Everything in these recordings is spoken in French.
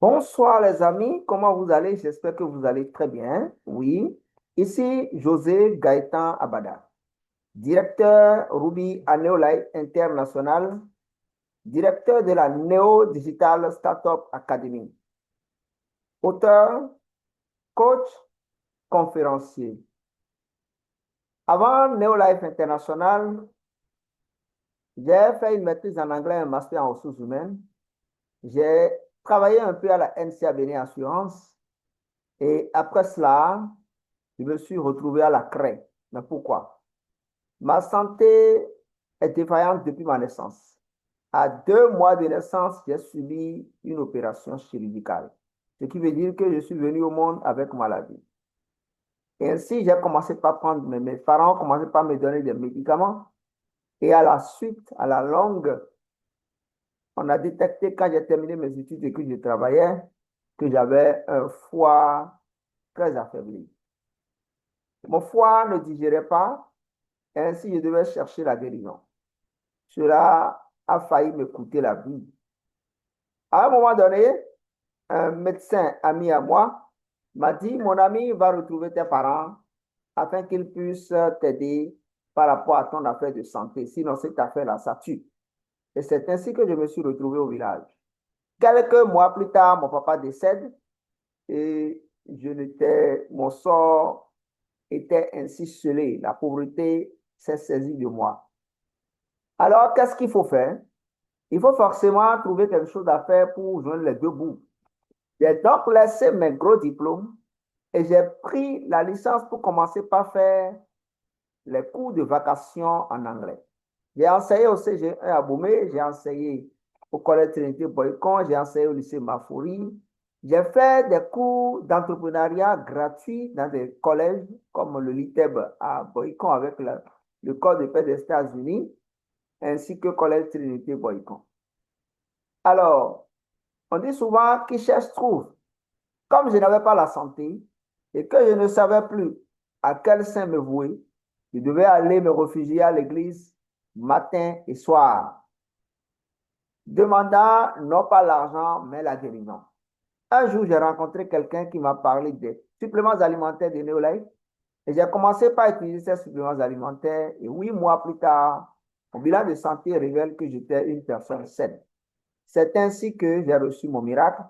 Bonsoir les amis, comment vous allez? J'espère que vous allez très bien. Oui, ici José Gaëtan Abada, directeur Ruby à Neolife International, directeur de la Neo Digital Startup Academy, auteur, coach, conférencier. Avant Neolife International, j'ai fait une maîtrise en anglais et un master en ressources humaines. J'ai travaillé un peu à la NCA Bénin Assurance et après cela, je me suis retrouvé à la craie. Mais pourquoi? Ma santé est défaillante depuis ma naissance. À 2 mois de naissance, j'ai subi une opération chirurgicale, ce qui veut dire que je suis venu au monde avec maladie. Et ainsi, j'ai commencé par prendre, mes parents ont commencé par me donner des médicaments. Et à la suite, à la longue, on a détecté quand j'ai terminé mes études et que je travaillais, que j'avais un foie très affaibli. Mon foie ne digérait pas. Et ainsi, je devais chercher la guérison. Cela a failli me coûter la vie. À un moment donné, un médecin ami à moi m'a dit, mon ami va retrouver tes parents afin qu'ils puissent t'aider par rapport à ton affaire de santé. Sinon, cette affaire-là, ça tue. Et c'est ainsi que je me suis retrouvé au village. Quelques mois plus tard, mon papa décède et mon sort était ainsi scellé. La pauvreté s'est saisie de moi. Alors, qu'est-ce qu'il faut faire? Il faut forcément trouver quelque chose à faire pour joindre les deux bouts. J'ai donc laissé mes gros diplômes et j'ai pris la licence pour commencer par faire les cours de vacation en anglais. J'ai enseigné au CG1 à Boumé, j'ai enseigné au Collège Trinité Boycon, j'ai enseigné au lycée Mafoury. J'ai fait des cours d'entrepreneuriat gratuits dans des collèges comme le LITEB à Boycon avec le Corps de paix des États-Unis, ainsi que le Collège Trinité Boycon. Alors, on dit souvent qui cherche trouve. Comme je n'avais pas la santé et que je ne savais plus à quel saint me vouer, je devais aller me réfugier à l'église matin et soir, demandant non pas l'argent, mais la guérison. Un jour, j'ai rencontré quelqu'un qui m'a parlé des suppléments alimentaires de Neolife et j'ai commencé par utiliser ces suppléments alimentaires et 8 mois plus tard, mon bilan de santé révèle que j'étais une personne saine. C'est ainsi que j'ai reçu mon miracle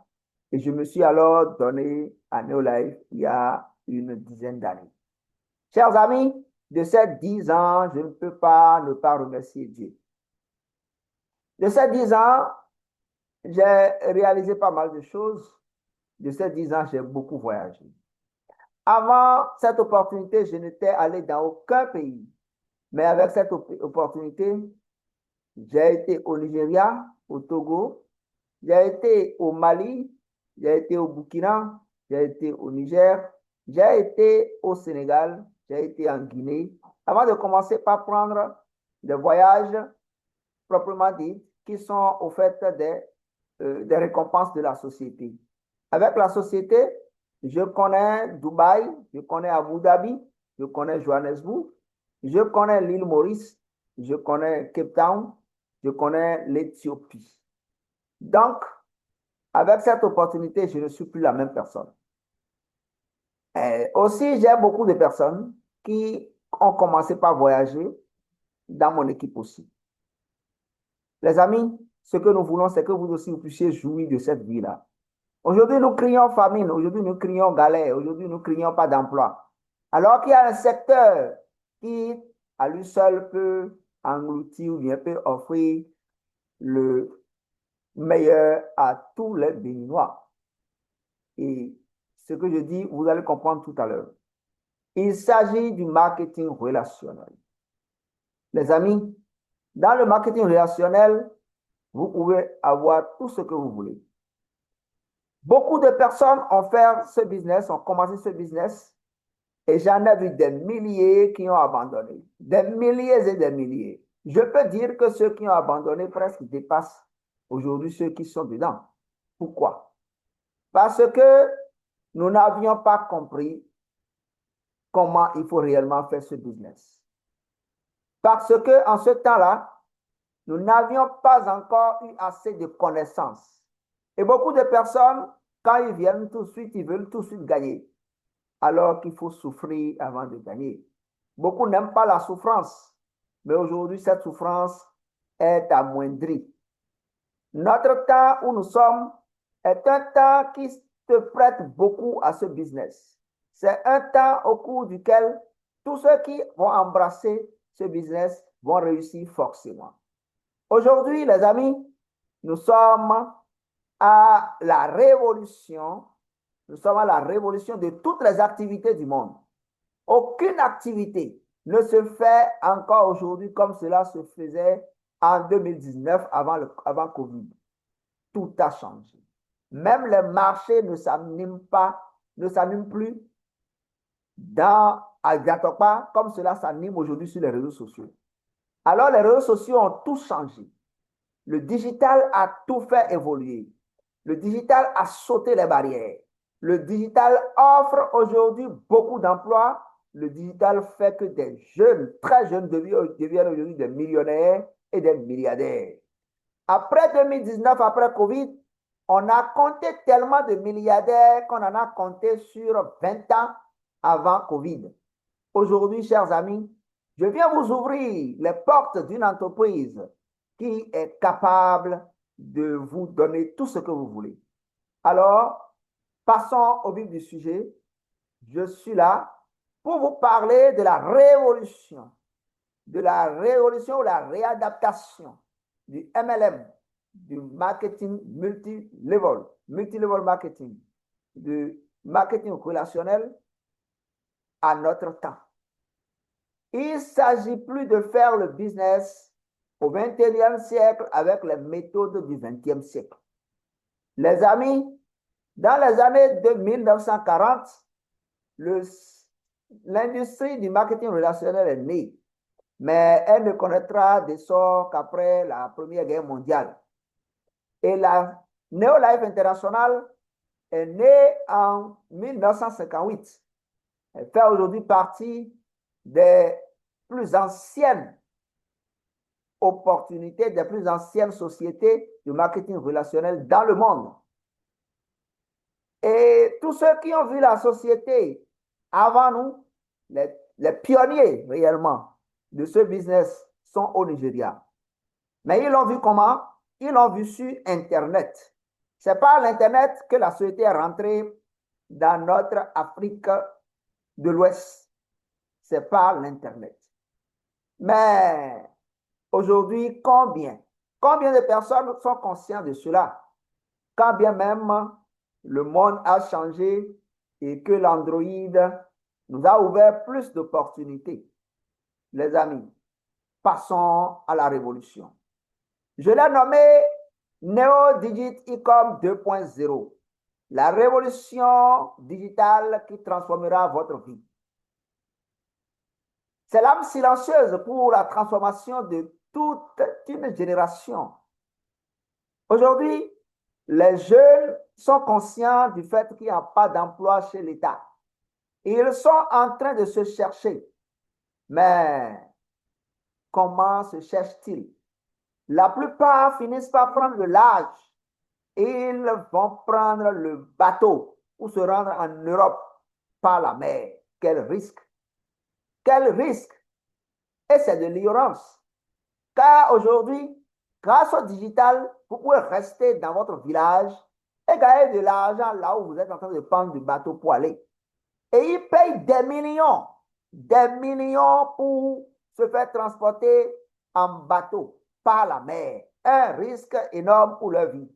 et je me suis alors donné à Neolife il y a une dizaine d'années. Chers amis, de ces 10 ans, je ne peux pas ne pas remercier Dieu. De ces 10 ans, j'ai réalisé pas mal de choses. De ces 10 ans, j'ai beaucoup voyagé. Avant cette opportunité, je n'étais allé dans aucun pays. Mais avec cette opportunité, j'ai été au Nigeria, au Togo, j'ai été au Mali, j'ai été au Burkina, j'ai été au Niger, j'ai été au Sénégal, j'ai été en Guinée, avant de commencer par prendre des voyages proprement dits qui sont au fait des récompenses de la société. Avec la société, je connais Dubaï, je connais Abu Dhabi, je connais Johannesburg, je connais l'île Maurice, je connais Cape Town, je connais l'Éthiopie. Donc, avec cette opportunité, je ne suis plus la même personne. Et aussi, j'ai beaucoup de personnes qui ont commencé par voyager dans mon équipe aussi. Les amis, ce que nous voulons, c'est que vous aussi, vous puissiez jouir de cette vie-là. Aujourd'hui, nous crions famine, aujourd'hui, nous crions galère, aujourd'hui, nous crions pas d'emploi. Alors qu'il y a un secteur qui, à lui seul, peut engloutir ou bien peut offrir le meilleur à tous les Béninois. Et ce que je dis, vous allez comprendre tout à l'heure. Il s'agit du marketing relationnel. Les amis, dans le marketing relationnel, vous pouvez avoir tout ce que vous voulez. Beaucoup de personnes ont fait ce business, ont commencé ce business, et j'en ai vu des milliers qui ont abandonné. Des milliers et des milliers. Je peux dire que ceux qui ont abandonné presque dépassent aujourd'hui ceux qui sont dedans. Pourquoi? Parce que nous n'avions pas compris comment il faut réellement faire ce business. Parce que en ce temps-là, nous n'avions pas encore eu assez de connaissances. Et beaucoup de personnes Quand ils viennent tout de suite, ils veulent tout de suite gagner, alors qu'il faut souffrir avant de gagner. Beaucoup n'aiment pas la souffrance, mais aujourd'hui, cette souffrance est amoindrie. Notre temps où nous sommes est un temps qui se prête beaucoup à ce business. C'est un temps au cours duquel tous ceux qui vont embrasser ce business vont réussir forcément. Aujourd'hui, les amis, nous sommes à la révolution. Nous sommes à la révolution de toutes les activités du monde. Aucune activité ne se fait encore aujourd'hui comme cela se faisait en 2019 avant Covid. Tout a changé. Même les marchés ne s'animent plus pas comme cela s'anime aujourd'hui sur les réseaux sociaux. Alors les réseaux sociaux ont tout changé. Le digital a tout fait évoluer. Le digital a sauté les barrières. Le digital offre aujourd'hui beaucoup d'emplois. Le digital fait que des jeunes, très jeunes, deviennent aujourd'hui des millionnaires et des milliardaires. Après 2019, après Covid, on a compté tellement de milliardaires qu'on en a compté sur 20 ans avant Covid. Aujourd'hui, chers amis, je viens vous ouvrir les portes d'une entreprise qui est capable de vous donner tout ce que vous voulez. Alors, passons au vif du sujet. Je suis là pour vous parler de la révolution ou la réadaptation du MLM, du marketing multi-level marketing, du marketing relationnel à notre temps. Il ne s'agit plus de faire le business au XXIe siècle avec les méthodes du XXe siècle. Les amis, dans les années de 1940, l'industrie du marketing relationnel est née, mais elle ne connaîtra d'essor qu'après la Première Guerre mondiale. Et la Neolife International est née en 1958. Elle fait aujourd'hui partie des plus anciennes opportunités, des plus anciennes sociétés de marketing relationnel dans le monde. Et tous ceux qui ont vu la société avant nous, les pionniers réellement de ce business sont au Nigeria. Mais ils l'ont vu comment? Ils l'ont vu sur Internet. C'est par l'Internet que la société est rentrée dans notre Afrique de l'Ouest. C'est par l'Internet. Mais aujourd'hui, combien de personnes sont conscientes de cela? Quand bien même le monde a changé et que l'Android nous a ouvert plus d'opportunités. Les amis, passons à la révolution. Je l'ai nommé Neo Digit Ecom 2.0, la révolution digitale qui transformera votre vie. C'est l'âme silencieuse pour la transformation de toute une génération. Aujourd'hui, les jeunes sont conscients du fait qu'il n'y a pas d'emploi chez l'État. Ils sont en train de se chercher. Mais comment se cherchent-ils? La plupart finissent par prendre le large. Ils vont prendre le bateau pour se rendre en Europe par la mer. Quel risque! Quel risque! Et c'est de l'ignorance. Car aujourd'hui, grâce au digital, vous pouvez rester dans votre village et gagner de l'argent là où vous êtes en train de prendre du bateau pour aller. Et ils payent des millions pour se faire transporter en bateau par la mer. Un risque énorme pour leur vie.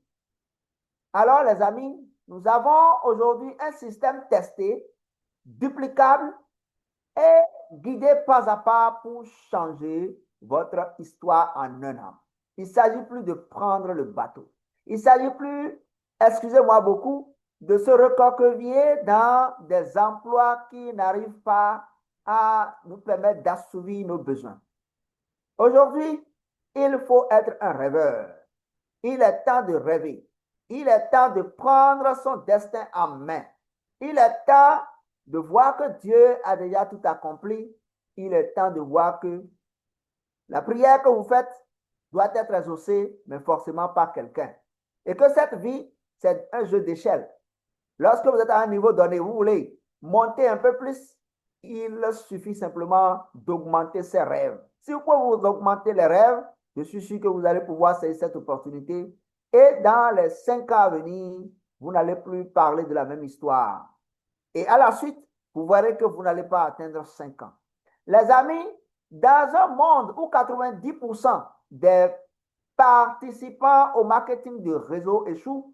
Alors, les amis, nous avons aujourd'hui un système testé, duplicable et guidé pas à pas pour changer votre histoire en un an. Il ne s'agit plus de prendre le bateau. Il ne s'agit plus, excusez-moi beaucoup, de se recroqueviller dans des emplois qui n'arrivent pas à nous permettre d'assouvir nos besoins. Aujourd'hui, il faut être un rêveur. Il est temps de rêver. Il est temps de prendre son destin en main. Il est temps de voir que Dieu a déjà tout accompli. Il est temps de voir que la prière que vous faites doit être exaucée, mais forcément par quelqu'un. Et que cette vie, c'est un jeu d'échelle. Lorsque vous êtes à un niveau donné, vous voulez monter un peu plus, il suffit simplement d'augmenter ses rêves. Si vous pouvez vous augmenter les rêves, je suis sûr que vous allez pouvoir saisir cette opportunité. Et dans les 5 ans à venir, vous n'allez plus parler de la même histoire. Et à la suite, vous verrez que vous n'allez pas atteindre 5 ans. Les amis, dans un monde où 90% des participants au marketing de réseau échouent,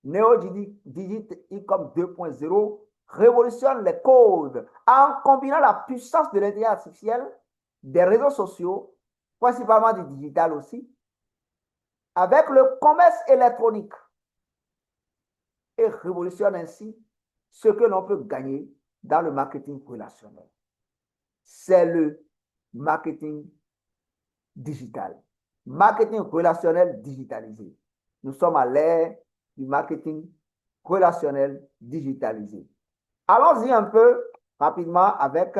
NeoDigit e-com 2.0 révolutionne les codes en combinant la puissance de l'intelligence artificielle, des réseaux sociaux, principalement du digital aussi, avec le commerce électronique et révolutionne ainsi ce que l'on peut gagner dans le marketing relationnel. C'est le marketing digital. Marketing relationnel digitalisé. Nous sommes à l'ère du marketing relationnel digitalisé. Allons-y un peu rapidement avec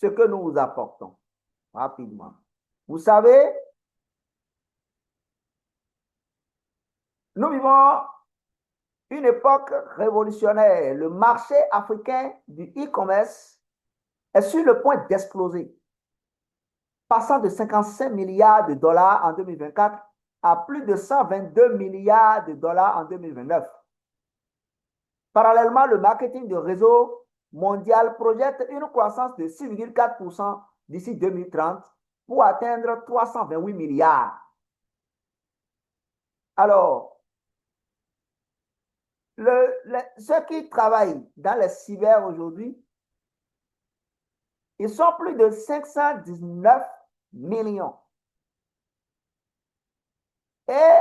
ce que nous vous apportons. Rapidement. Vous savez, nous vivons une époque révolutionnaire. Le marché africain du e-commerce est sur le point d'exploser, passant de 55 milliards de dollars en 2024 à plus de 122 milliards de dollars en 2029. Parallèlement, le marketing de réseau mondial projette une croissance de 6,4% d'ici 2030 pour atteindre 328 milliards. Alors, ceux qui travaillent dans les cyber aujourd'hui, ils sont plus de 519 millions. Et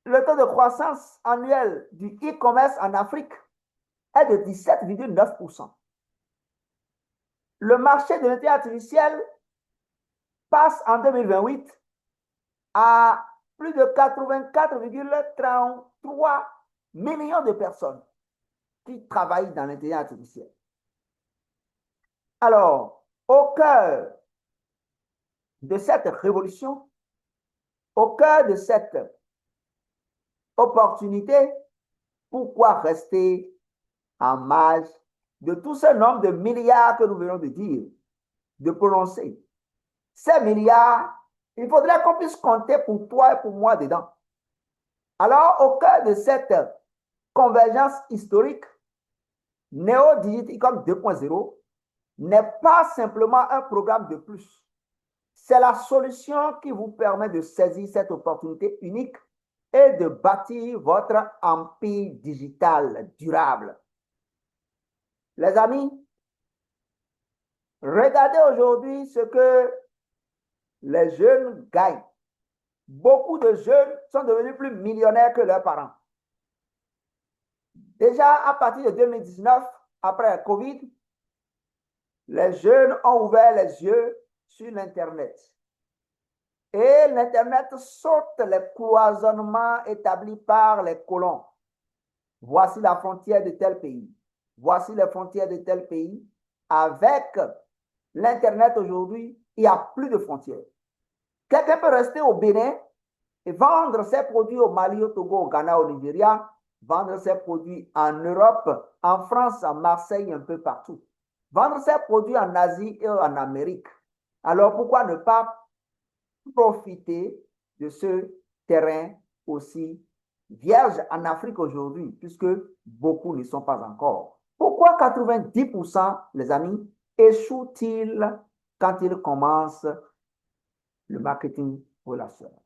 le taux de croissance annuel du e-commerce en Afrique est de 17,9%. Le marché de l'intelligence artificielle passe en 2028 à plus de 84,33 millions de personnes qui travaillent dans l'intelligence artificielle. Alors, au cœur de cette révolution, au cœur de cette opportunité, pourquoi rester en marge de tout ce nombre de milliards que nous venons de dire, de prononcer? Ces milliards, il faudrait qu'on puisse compter pour toi et pour moi dedans. Alors, au cœur de cette convergence historique, NeoDigit e-com 2.0 n'est pas simplement un programme de plus. C'est la solution qui vous permet de saisir cette opportunité unique et de bâtir votre empire digital durable. Les amis, regardez aujourd'hui ce que les jeunes gagnent. Beaucoup de jeunes sont devenus plus millionnaires que leurs parents. Déjà, à partir de 2019, après la COVID, les jeunes ont ouvert les yeux sur l'Internet. Et l'Internet saute les cloisonnements établis par les colons. Voici la frontière de tel pays. Voici les frontières de tel pays. Avec l'Internet aujourd'hui, il n'y a plus de frontières. Quelqu'un peut rester au Bénin et vendre ses produits au Mali, au Togo, au Ghana, au Nigeria, vendre ses produits en Europe, en France, à Marseille, un peu partout. Vendre ses produits en Asie et en Amérique. Alors pourquoi ne pas profiter de ce terrain aussi vierge en Afrique aujourd'hui, puisque beaucoup ne sont pas encore? Pourquoi 90%, les amis, échouent-ils quand ils commencent le marketing relationnel?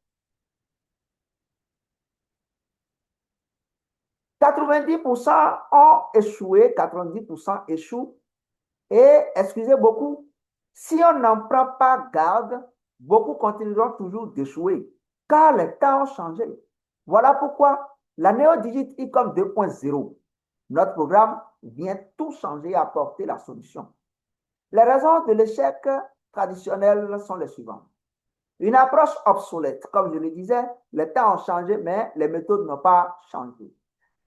90% ont échoué, 90% échouent. Et, excusez beaucoup, si on n'en prend pas garde, beaucoup continueront toujours d'échouer, car les temps ont changé. Voilà pourquoi la NeoDigit e-com 2.0, notre programme, vient tout changer et apporter la solution. Les raisons de l'échec traditionnel sont les suivantes. Une approche obsolète, comme je le disais, les temps ont changé, mais les méthodes n'ont pas changé.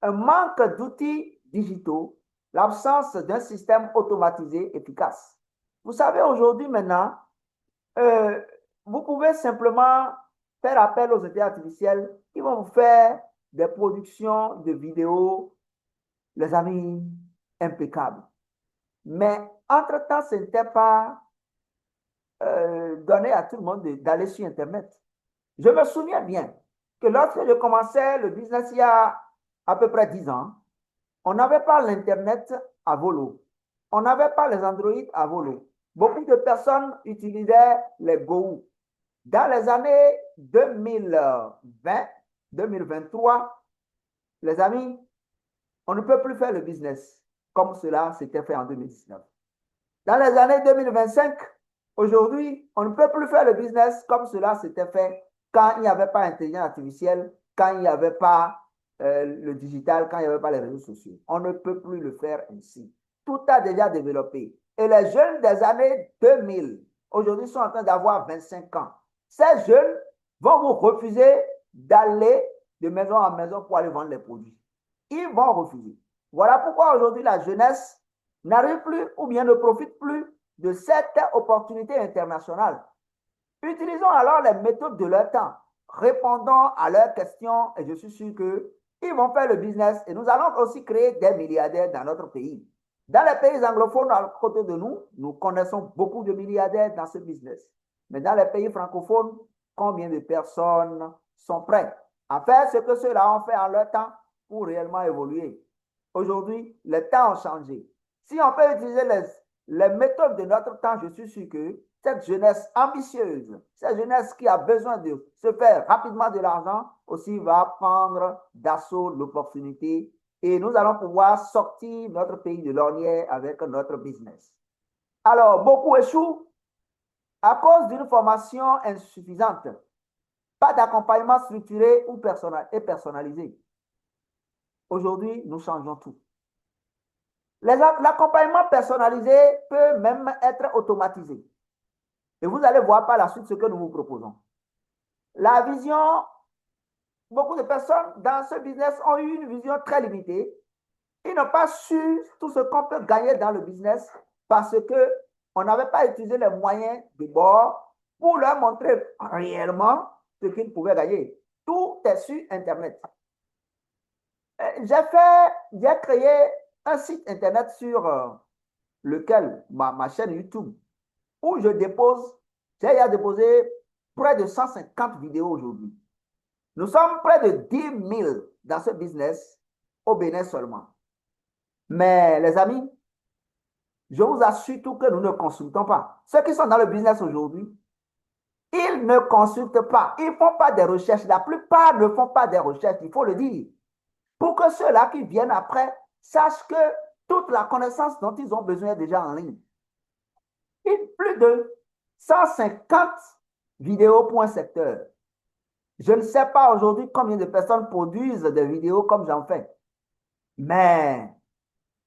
Un manque d'outils digitaux, l'absence d'un système automatisé efficace. Vous savez, aujourd'hui, maintenant, vous pouvez simplement faire appel aux intelligences artificielles qui vont vous faire des productions de vidéos, les amis, impeccables. Mais entre-temps, ce n'était pas donné à tout le monde d'aller sur Internet. Je me souviens bien que lorsque je commençais le business il y a à peu près 10 ans, on n'avait pas l'Internet à volo. On n'avait pas les Android à volo. Beaucoup de personnes utilisaient les Go. Dans les années 2020, 2023, les amis, on ne peut plus faire le business comme cela s'était fait en 2019. Dans les années 2025, aujourd'hui, on ne peut plus faire le business comme cela s'était fait quand il n'y avait pas l'intelligence artificielle, quand il n'y avait pas le digital, quand il n'y avait pas les réseaux sociaux. On ne peut plus le faire ainsi. Tout a déjà développé. Et les jeunes des années 2000, aujourd'hui, sont en train d'avoir 25 ans. Ces jeunes vont vous refuser d'aller de maison en maison pour aller vendre les produits. Ils vont refuser. Voilà pourquoi aujourd'hui la jeunesse n'arrive plus ou bien ne profite plus de cette opportunité internationale. Utilisons alors les méthodes de leur temps, répondons à leurs questions et je suis sûr qu'ils vont faire le business et nous allons aussi créer des milliardaires dans notre pays. Dans les pays anglophones à côté de nous, nous connaissons beaucoup de milliardaires dans ce business. Mais dans les pays francophones, combien de personnes sont prêtes à faire ce que ceux-là ont fait en leur temps pour réellement évoluer? Aujourd'hui, les temps ont changé. Si on peut utiliser les méthodes de notre temps, je suis sûr que cette jeunesse ambitieuse, cette jeunesse qui a besoin de se faire rapidement de l'argent, aussi va prendre d'assaut l'opportunité et nous allons pouvoir sortir notre pays de l'ornière avec notre business. Alors, beaucoup échouent à cause d'une formation insuffisante, pas d'accompagnement structuré ou personnalisé. Aujourd'hui, nous changeons tout. L'accompagnement personnalisé peut même être automatisé. Et vous allez voir par la suite ce que nous vous proposons. La vision, beaucoup de personnes dans ce business ont eu une vision très limitée. Ils n'ont pas su tout ce qu'on peut gagner dans le business parce qu'on n'avait pas utilisé les moyens de bord pour leur montrer réellement ce qu'ils pouvaient gagner. Tout est sur Internet. J'ai créé un site Internet sur lequel, ma chaîne YouTube, où j'ai déposé près de 150 vidéos aujourd'hui. Nous sommes près de 10 000 dans ce business au Bénin seulement. Mais les amis, je vous assure tout que nous ne consultons pas. Ceux qui sont dans le business aujourd'hui, ils ne consultent pas. Ils ne font pas des recherches. La plupart ne font pas des recherches, il faut le dire. Pour que ceux-là qui viennent après sachent que toute la connaissance dont ils ont besoin est déjà en ligne. Plus de 150 vidéos pour un secteur. Je ne sais pas aujourd'hui combien de personnes produisent des vidéos comme j'en fais. Mais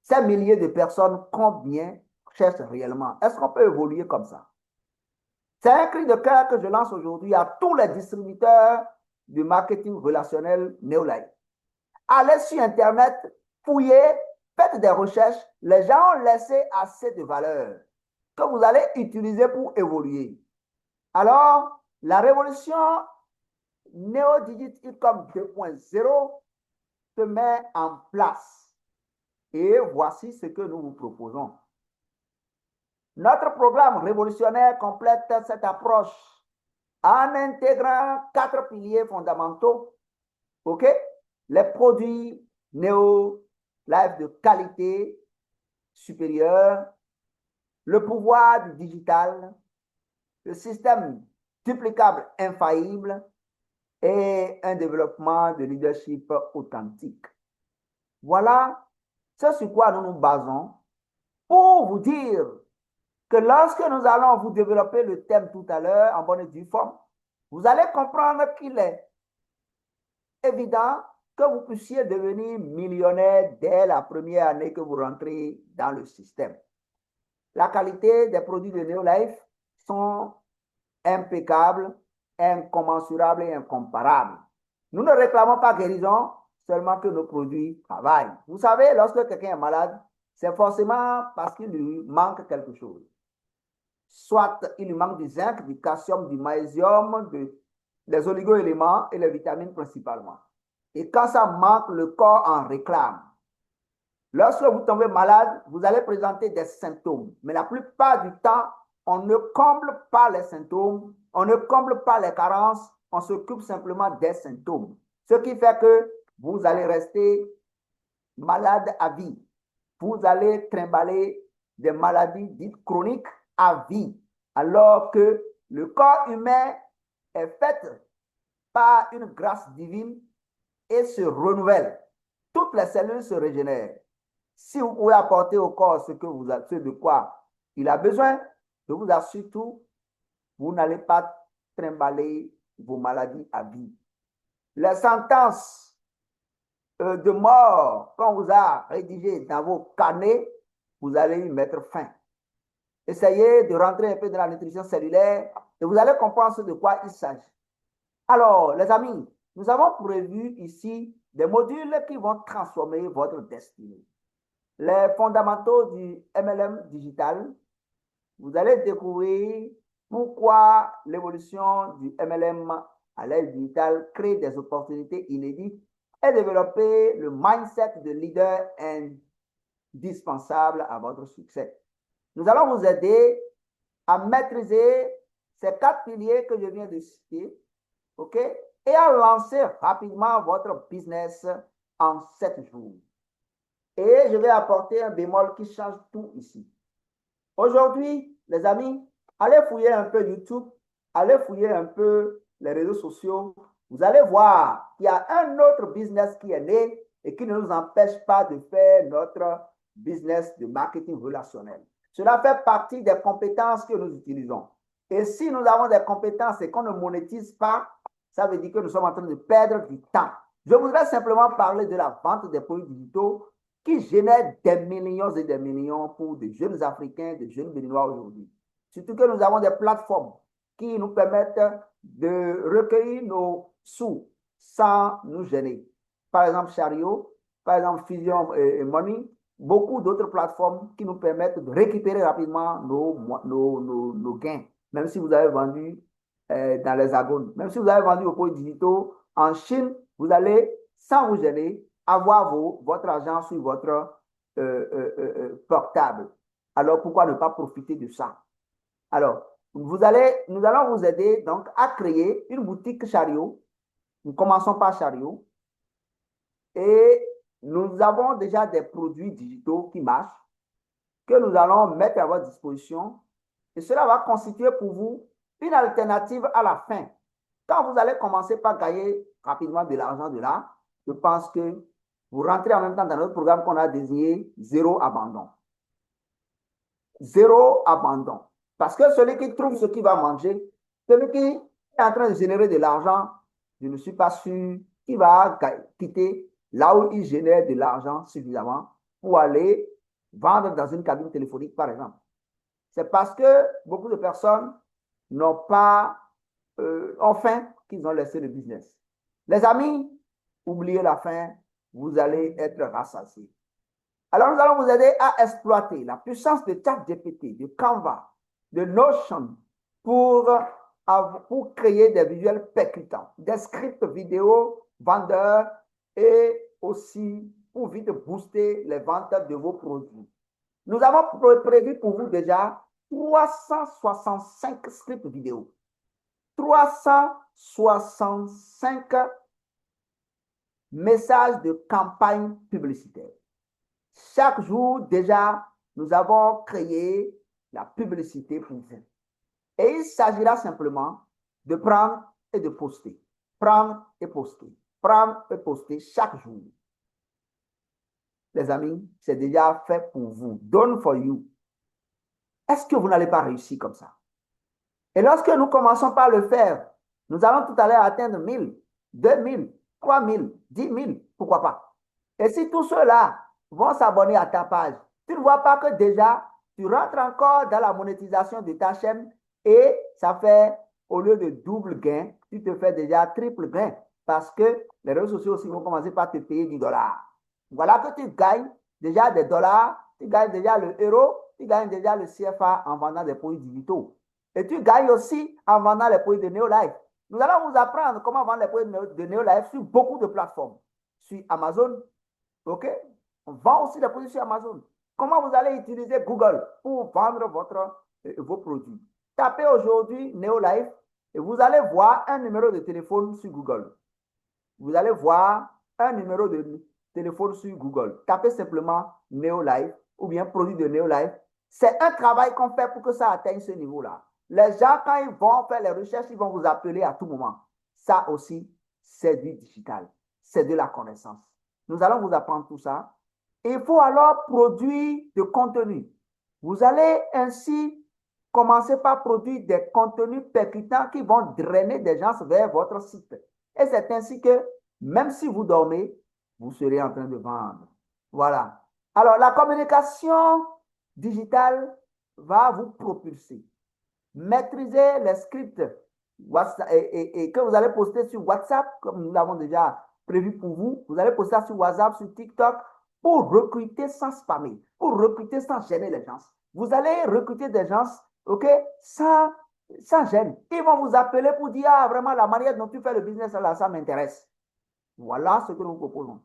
ces milliers de personnes, combien cherchent réellement? Est-ce qu'on peut évoluer comme ça? C'est un cri de cœur que je lance aujourd'hui à tous les distributeurs du marketing relationnel Neolife. Allez sur Internet, fouillez, faites des recherches. Les gens ont laissé assez de valeur que vous allez utiliser pour évoluer. Alors, la révolution Néo-Digit Ecom 2.0 se met en place. Et voici ce que nous vous proposons. Notre programme révolutionnaire complète cette approche en intégrant 4 piliers fondamentaux. OK? Les produits Néo-Life de qualité supérieure, le pouvoir du digital, le système duplicable infaillible et un développement de leadership authentique. Voilà ce sur quoi nous nous basons pour vous dire que lorsque nous allons vous développer le thème tout à l'heure en bonne et due forme, vous allez comprendre qu'il est évident que vous puissiez devenir millionnaire dès la première année que vous rentrez dans le système. La qualité des produits de Neolife sont impeccables, incommensurables et incomparables. Nous ne réclamons pas guérison, seulement que nos produits travaillent. Vous savez, lorsque quelqu'un est malade, c'est forcément parce qu'il lui manque quelque chose. Soit il lui manque du zinc, du calcium, du magnésium, des oligo-éléments et les vitamines principalement. Et quand ça manque, le corps en réclame. Lorsque vous tombez malade, vous allez présenter des symptômes. Mais la plupart du temps, on ne comble pas les symptômes, on ne comble pas les carences, on s'occupe simplement des symptômes. Ce qui fait que vous allez rester malade à vie. Vous allez trimballer des maladies dites chroniques à vie, alors que le corps humain est fait par une grâce divine et se renouvelle. Toutes les cellules se régénèrent. Si vous pouvez apporter au corps ce de quoi il a besoin, je vous assure tout, vous n'allez pas trimballer vos maladies à vie. Les sentences de mort qu'on vous a rédigées dans vos carnets, vous allez y mettre fin. Essayez de rentrer un peu dans la nutrition cellulaire et vous allez comprendre de quoi il s'agit. Alors, les amis, nous avons prévu ici des modules qui vont transformer votre destinée. Les fondamentaux du MLM digital, vous allez découvrir pourquoi l'évolution du MLM à l'ère digitale crée des opportunités inédites et développer le mindset de leader indispensable à votre succès. Nous allons vous aider à maîtriser ces 4 piliers que je viens de citer, OK? Et à lancer rapidement votre business en 7 jours. Et je vais apporter un bémol qui change tout ici. Aujourd'hui, les amis, allez fouiller un peu YouTube, allez fouiller un peu les réseaux sociaux. Vous allez voir qu'il y a un autre business qui est né et qui ne nous empêche pas de faire notre business de marketing relationnel. Cela fait partie des compétences que nous utilisons. Et si nous avons des compétences et qu'on ne monétise pas, ça veut dire que nous sommes en train de perdre du temps. Je voudrais simplement parler de la vente des produits digitaux qui génère des millions et des millions pour des jeunes Africains, des jeunes Béninois aujourd'hui. Surtout que nous avons des plateformes qui nous permettent de recueillir nos sous sans nous gêner. Par exemple, Chariot, par exemple, Fusion et Money, beaucoup d'autres plateformes qui nous permettent de récupérer rapidement nos gains, même si vous avez vendu dans les agones. Même si vous avez vendu vos produits digitaux en Chine, vous allez, sans vous gêner, avoir votre argent sur votre portable. Alors, pourquoi ne pas profiter de ça? Alors, nous allons vous aider donc à créer une boutique Chariot. Nous commençons par Chariot. Et nous avons déjà des produits digitaux qui marchent, que nous allons mettre à votre disposition. Et cela va constituer pour vous une alternative à la fin. Quand vous allez commencer par gagner rapidement de l'argent de là, je pense que vous rentrez en même temps dans notre programme qu'on a désigné zéro abandon. Zéro abandon. Parce que celui qui trouve ce qu'il va manger, celui qui est en train de générer de l'argent, je ne suis pas sûr qu'il va quitter là où il génère de l'argent suffisamment pour aller vendre dans une cabine téléphonique, par exemple. C'est parce que beaucoup de personnes n'ont pas faim qu'ils ont laissé le business. Les amis, oubliez la faim, vous allez être rassasiés. Alors, nous allons vous aider à exploiter la puissance de ChatGPT, de Canva, de Notion pour créer des visuels percutants, des scripts vidéo vendeurs et aussi pour vite booster les ventes de vos produits. Nous avons prévu pour vous déjà 365 scripts vidéo, 365 messages de campagne publicitaire. Chaque jour, déjà, nous avons créé la publicité pour vous. Et il s'agira simplement de prendre et de poster. Prendre et poster. Prendre et poster chaque jour. Les amis, c'est déjà fait pour vous. Done for you. Est-ce que vous n'allez pas réussir comme ça? Et lorsque nous commençons par le faire, nous allons tout à l'heure atteindre 1000, 2000, 3000, 10 000, pourquoi pas? Et si tous ceux-là vont s'abonner à ta page, tu ne vois pas que déjà, tu rentres encore dans la monétisation de ta chaîne et ça fait, au lieu de double gain, tu te fais déjà triple gain parce que les réseaux sociaux aussi vont commencer par te payer du dollar. Voilà que tu gagnes déjà des dollars, tu gagnes déjà le euro, tu gagnes déjà le CFA en vendant des produits digitaux. Et tu gagnes aussi en vendant les produits de Neolife. Nous allons vous apprendre comment vendre les produits de Neolife sur beaucoup de plateformes. sur Amazon. OK? On vend aussi des produits sur Amazon. Comment vous allez utiliser Google pour vendre vos produits? Tapez aujourd'hui Neolife et vous allez voir un numéro de téléphone sur Google. Vous allez voir un numéro de téléphone sur Google. Tapez simplement Neolife ou bien produit de Neolife. C'est un travail qu'on fait pour que ça atteigne ce niveau-là. Les gens, quand ils vont faire les recherches, ils vont vous appeler à tout moment. Ça aussi, c'est du digital. C'est de la connaissance. Nous allons vous apprendre tout ça. Il faut alors produire de contenu. Vous allez ainsi commencer par produire des contenus percutants qui vont drainer des gens vers votre site. Et c'est ainsi que, même si vous dormez, vous serez en train de vendre. Voilà. Alors, la communication digitale va vous propulser. Maîtrisez les scripts WhatsApp et que vous allez poster sur WhatsApp, comme nous l'avons déjà prévu pour vous. Vous allez poster ça sur WhatsApp, sur TikTok, pour recruter sans spammer, pour recruter sans gêner les gens. Vous allez recruter des gens, OK, sans gêne. Ils vont vous appeler pour dire, ah, vraiment, la manière dont tu fais le business, là, ça m'intéresse. Voilà ce que nous proposons.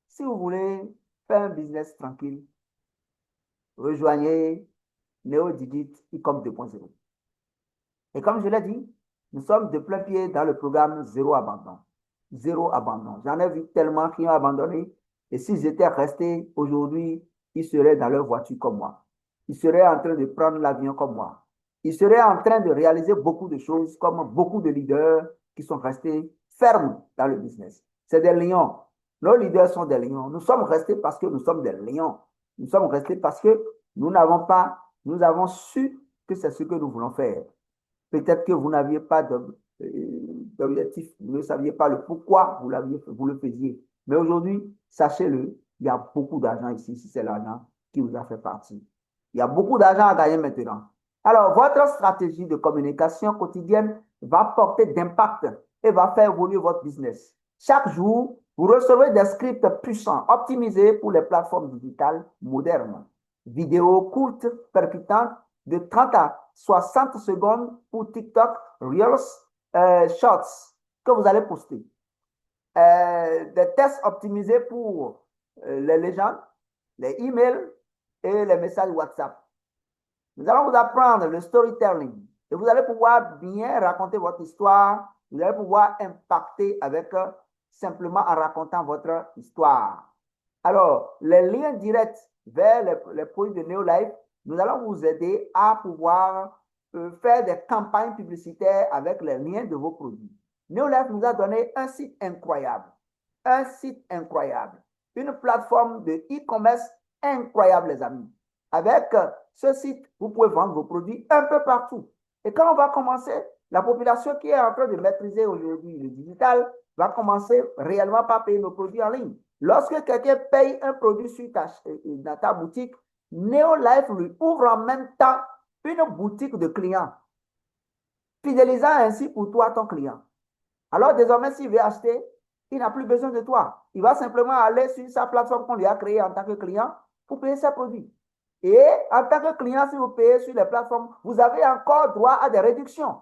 Si vous voulez faire un business tranquille, rejoignez NeoDigit e-com 2.0. Et comme je l'ai dit, nous sommes de plein pied dans le programme Zéro Abandon. Zéro abandon. J'en ai vu tellement qui ont abandonné. Et s'ils étaient restés aujourd'hui, ils seraient dans leur voiture comme moi. Ils seraient en train de prendre l'avion comme moi. Ils seraient en train de réaliser beaucoup de choses comme beaucoup de leaders qui sont restés fermes dans le business. C'est des lions. Nos leaders sont des lions. Nous sommes restés parce que nous sommes des lions. Nous sommes restés parce que nous avons su que c'est ce que nous voulons faire. Peut-être que vous n'aviez pas d'objectif, vous ne saviez pas le pourquoi vous le faisiez. Mais aujourd'hui, sachez-le, il y a beaucoup d'argent ici, si c'est l'argent qui vous a fait partie. Il y a beaucoup d'argent à gagner maintenant. Alors, votre stratégie de communication quotidienne va porter d'impact et va faire évoluer votre business. Chaque jour, vous recevez des scripts puissants, optimisés pour les plateformes digitales modernes. Vidéos courtes, percutantes, de 30 à 60 secondes pour TikTok, Reels, Shorts que vous allez poster. Des tests optimisés pour les légendes, les emails et les messages WhatsApp. Nous allons vous apprendre le storytelling et vous allez pouvoir bien raconter votre histoire. Vous allez pouvoir impacter avec simplement en racontant votre histoire. Alors, les liens directs vers les produits de Neolife, nous allons vous aider à pouvoir faire des campagnes publicitaires avec les liens de vos produits. Neolife nous a donné un site incroyable, une plateforme de e-commerce incroyable, les amis. Avec ce site, vous pouvez vendre vos produits un peu partout. Et quand on va commencer, la population qui est en train de maîtriser aujourd'hui le digital va commencer réellement par payer nos produits en ligne. Lorsque quelqu'un paye un produit dans ta boutique, Neolife lui ouvre en même temps une boutique de clients, fidélisant ainsi pour toi ton client. Alors désormais, s'il veut acheter, il n'a plus besoin de toi. Il va simplement aller sur sa plateforme qu'on lui a créée en tant que client pour payer ses produits. Et en tant que client, si vous payez sur les plateformes, vous avez encore droit à des réductions.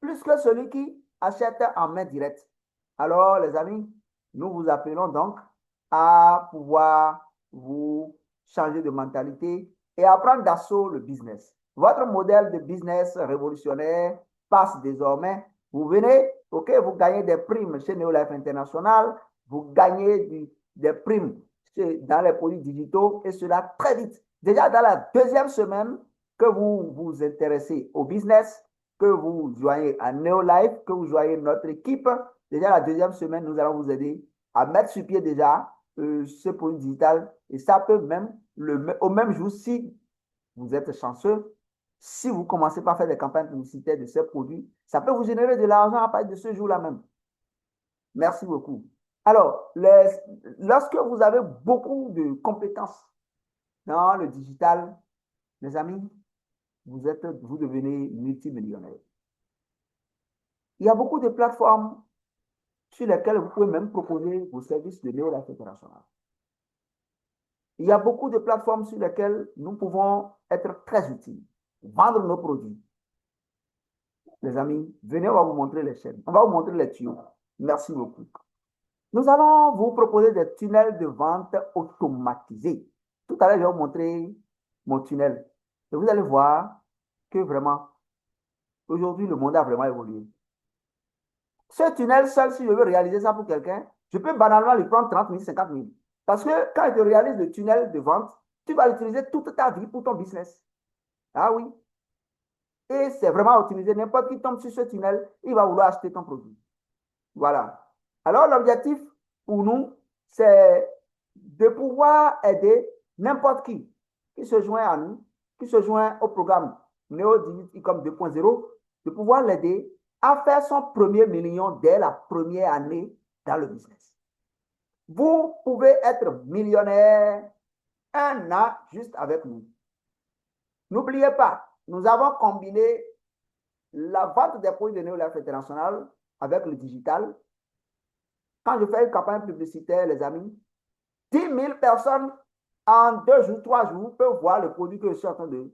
Plus que celui qui achète en main directe. Alors, les amis, nous vous appelons donc à pouvoir vous changer de mentalité et à prendre d'assaut le business. Votre modèle de business révolutionnaire passe désormais. Vous venez, OK, vous gagnez des primes chez Neolife International, vous gagnez des primes dans les produits digitaux et cela très vite. Déjà dans la deuxième semaine que vous vous intéressez au business, que vous joignez à Neolife, que vous joignez notre équipe, déjà la deuxième semaine, nous allons vous aider à mettre sur pied déjà ce produit digital. Et ça peut même, au même jour, si vous êtes chanceux, si vous commencez par faire des campagnes publicitaires de ces produits, ça peut vous générer de l'argent à partir de ce jour-là même. Merci beaucoup. Alors, lorsque vous avez beaucoup de compétences dans le digital, les amis, vous devenez multimillionnaire. Il y a beaucoup de plateformes sur lesquelles vous pouvez même proposer vos services de Neolife International. Il y a beaucoup de plateformes sur lesquelles nous pouvons être très utiles, vendre nos produits. Les amis, venez, on va vous montrer les chaînes, on va vous montrer les tuyaux. Merci beaucoup. Nous allons vous proposer des tunnels de vente automatisés. Tout à l'heure, je vais vous montrer mon tunnel. Et vous allez voir que vraiment, aujourd'hui, le monde a vraiment évolué. Ce tunnel seul, si je veux réaliser ça pour quelqu'un, je peux banalement lui prendre 30 000, 50 000. Parce que quand il te réalise le tunnel de vente, tu vas l'utiliser toute ta vie pour ton business. Ah oui. Et c'est vraiment optimisé. N'importe qui tombe sur ce tunnel, il va vouloir acheter ton produit. Voilà. Alors, l'objectif pour nous, c'est de pouvoir aider n'importe qui se joint à nous, qui se joint au programme Neo Digit Ecom 2.0, de pouvoir l'aider à faire son premier million dès la première année dans le business. Vous pouvez être millionnaire un an juste avec nous. N'oubliez pas, nous avons combiné la vente des produits de Neo Life International avec le digital. Quand je fais une campagne publicitaire, les amis, 10 000 personnes en 2 jours, 3 jours peuvent voir le produit que je suis en train de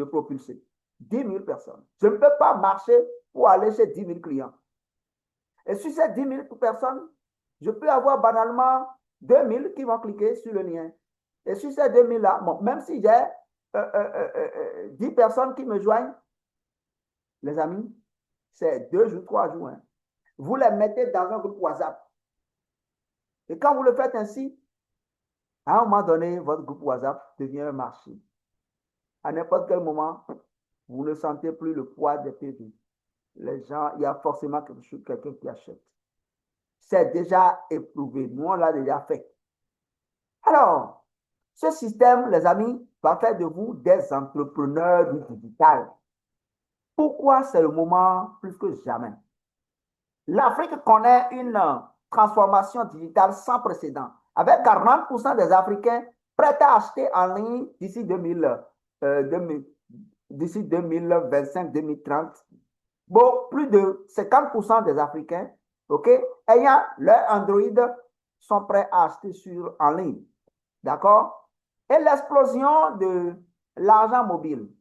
propulser. 10 000 personnes. Je ne peux pas marcher pour aller chez 10 000 clients. Et sur ces 10 000 personnes, je peux avoir banalement 2 000 qui vont cliquer sur le lien. Et sur ces 2 000-là, bon, même si j'ai 10 personnes qui me joignent, les amis, c'est 2 jours, 3 jours. Hein. Vous les mettez dans un groupe WhatsApp. Et quand vous le faites ainsi, à un moment donné, votre groupe WhatsApp devient un marché. À n'importe quel moment, vous ne sentez plus le poids des PV. Les gens, il y a forcément quelqu'un qui achète. C'est déjà éprouvé. Nous, on l'a déjà fait. Alors, ce système, les amis, va faire de vous des entrepreneurs du digital. Pourquoi c'est le moment plus que jamais? L'Afrique connaît une transformation digitale sans précédent, avec 40% des Africains prêts à acheter en ligne d'ici 2025-2030. Bon, plus de 50% des Africains, ok, ayant leur Android, sont prêts à acheter en ligne. D'accord? Et l'explosion de l'argent mobile,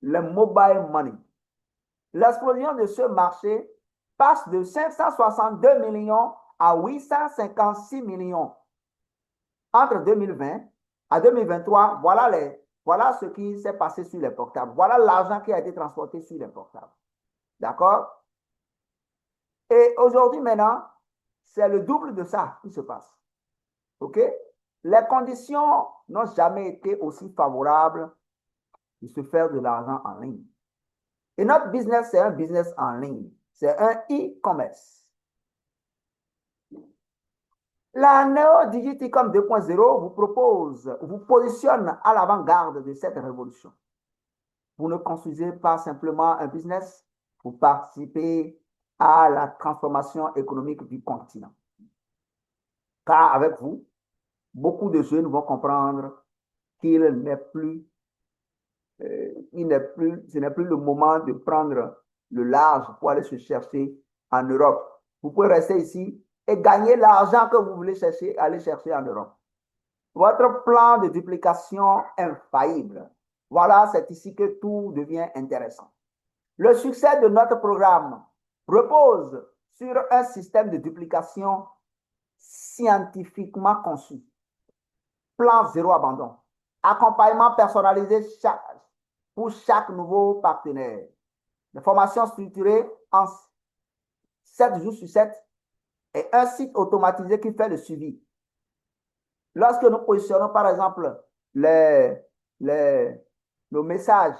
le mobile money, l'explosion de ce marché passe de 562 millions à 856 millions. Entre 2020 à 2023, voilà ce qui s'est passé sur les portables. Voilà l'argent qui a été transporté sur les portables. D'accord? Et aujourd'hui, maintenant, c'est le double de ça qui se passe. OK? Les conditions n'ont jamais été aussi favorables de se faire de l'argent en ligne. Et notre business, c'est un business en ligne. C'est un e-commerce. La Neo Digiticom 2.0 vous propose, vous positionne à l'avant-garde de cette révolution. Vous ne construisez pas simplement un business, vous participez à la transformation économique du continent. Car avec vous, beaucoup de jeunes vont comprendre qu'il n'est plus, ce n'est plus le moment de prendre le large pour aller se chercher en Europe. Vous pouvez rester ici et gagner l'argent que vous voulez chercher, aller chercher en Europe. Votre plan de duplication infaillible. Voilà, c'est ici que tout devient intéressant. Le succès de notre programme repose sur un système de duplication scientifiquement conçu. Plan zéro abandon. Accompagnement personnalisé pour chaque nouveau partenaire. Des formations structurées en 7 jours sur 7 et un site automatisé qui fait le suivi. Lorsque nous positionnons, par exemple, nos messages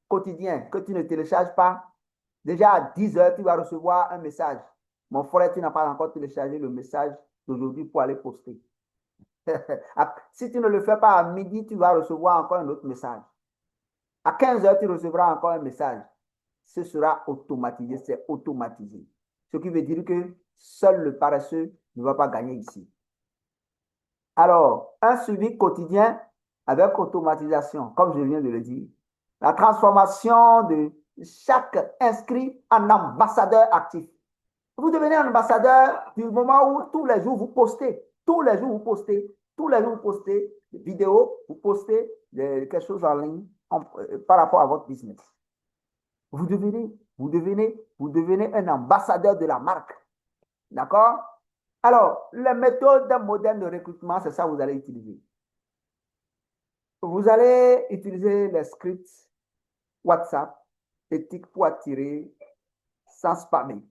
quotidiens que tu ne télécharges pas, déjà à 10 heures, tu vas recevoir un message. Mon frère, tu n'as pas encore téléchargé le message d'aujourd'hui pour aller poster. Si tu ne le fais pas à midi, tu vas recevoir encore un autre message. À 15 heures, tu recevras encore un message. Ce sera automatisé, c'est automatisé. Ce qui veut dire que seul le paresseux ne va pas gagner ici. Alors, un suivi quotidien avec automatisation, comme je viens de le dire. La transformation de chaque inscrit en ambassadeur actif. Vous devenez un ambassadeur du moment où tous les jours vous postez, tous les jours vous postez, tous les jours vous postez des vidéos, vous postez quelque chose en ligne par rapport à votre business. Vous devenez un ambassadeur de la marque. D'accord? Alors, les méthodes modernes de recrutement, c'est ça que vous allez utiliser. Vous allez utiliser les scripts WhatsApp éthiques pour attirer sans spammer.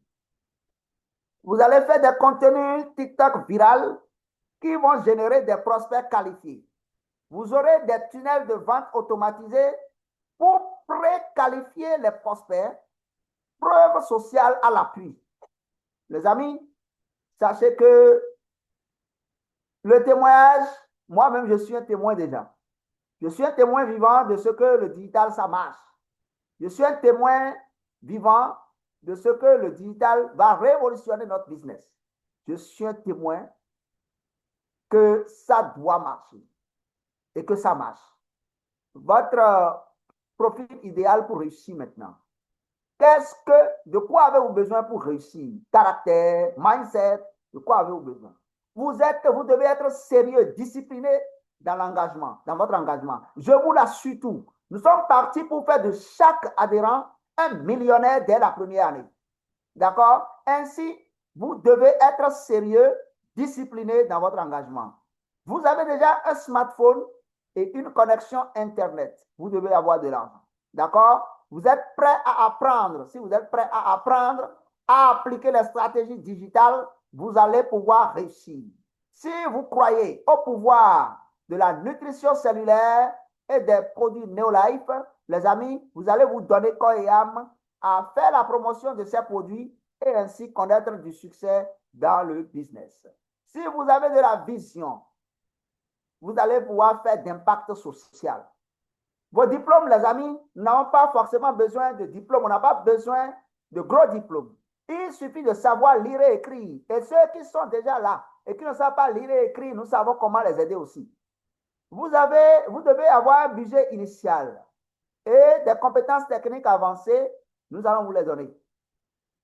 Vous allez faire des contenus TikTok viral qui vont générer des prospects qualifiés. Vous aurez des tunnels de vente automatisés pour préqualifier les prospects, preuve sociale à l'appui. Les amis, sachez que le témoignage, moi-même, je suis un témoin déjà. Je suis un témoin vivant de ce que le digital, ça marche. Je suis un témoin vivant de ce que le digital va révolutionner notre business. Je suis un témoin que ça doit marcher et que ça marche. Votre profil idéal pour réussir maintenant. De quoi avez-vous besoin pour réussir? Caractère, mindset, de quoi avez-vous besoin? Vous devez être sérieux, discipliné dans l'engagement, dans votre engagement. Je vous l'assure tout. Nous sommes partis pour faire de chaque adhérent un millionnaire dès la première année. D'accord? Ainsi, vous devez être sérieux, discipliné dans votre engagement. Vous avez déjà un smartphone et une connexion Internet. Vous devez avoir de l'argent. D'accord? Vous êtes prêt à apprendre. Si vous êtes prêt à apprendre, à appliquer les stratégies digitales, vous allez pouvoir réussir. Si vous croyez au pouvoir de la nutrition cellulaire et des produits Neolife, les amis, vous allez vous donner corps et âme à faire la promotion de ces produits et ainsi connaître du succès dans le business. Si vous avez de la vision, vous allez pouvoir faire d'impact social. Vos diplômes, les amis, n'ont pas forcément besoin de diplômes. On n'a pas besoin de gros diplômes. Il suffit de savoir lire et écrire. Et ceux qui sont déjà là et qui ne savent pas lire et écrire, nous savons comment les aider aussi. Vous devez avoir un budget initial et des compétences techniques avancées. Nous allons vous les donner.